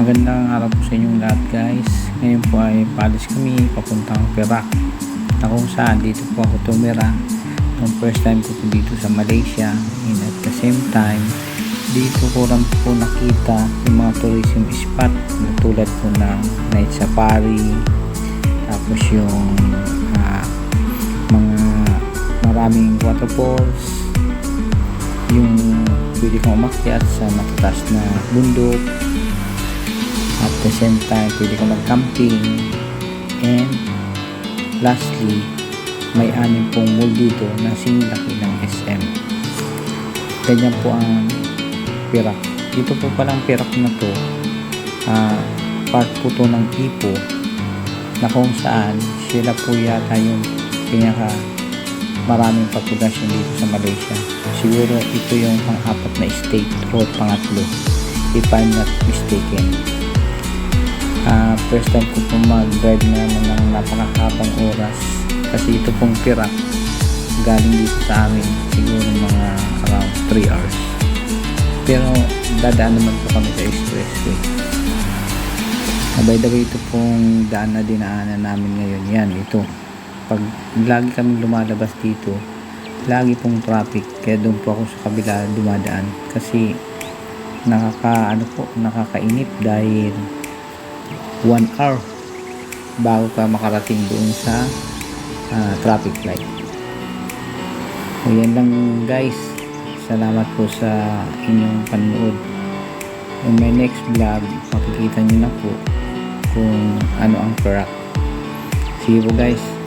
Magandang araw po sa inyong lahat guys. Ngayon po ay paalis kami papuntang Perak na kung saan dito po ako tumira nung first time ko po dito sa Malaysia, and at the same time dito ko lang po nakita yung mga tourism spot na tulad po ng night safari, tapos yung mga maraming waterfalls, yung pwede kang umakyat sa matataas na bundok. At the same time, pwede ka mag-camping. And lastly, may 6 pong mall dito na sinilaki ng SM. Ganyan po ang Perak. Dito po palang Perak na to, part po to ng Ipoh, na kung saan sila po yata yung pinaka maraming populasyon dito sa Malaysia. Siguro ito yung pang-4 na state o pangatlo, if I'm not mistaken. First time ko po mag-drive naman ng napakahabang oras kasi ito pong Perak galing dito sa amin siguro mga around 3 hours, pero dadaan naman po kami sa expressway. By the way, ito pong daan na dinaanan namin ngayon, yan, ito. Pag lagi kami lumalabas dito, lagi pong traffic, kaya doon po ako sa kabila dumadaan kasi nakakainip dahil 1 hour bago ka makarating doon sa traffic light. So yan lang guys, salamat po sa inyong panonood. In my next vlog, makikita nyo na po kung ano ang Perak. See you guys.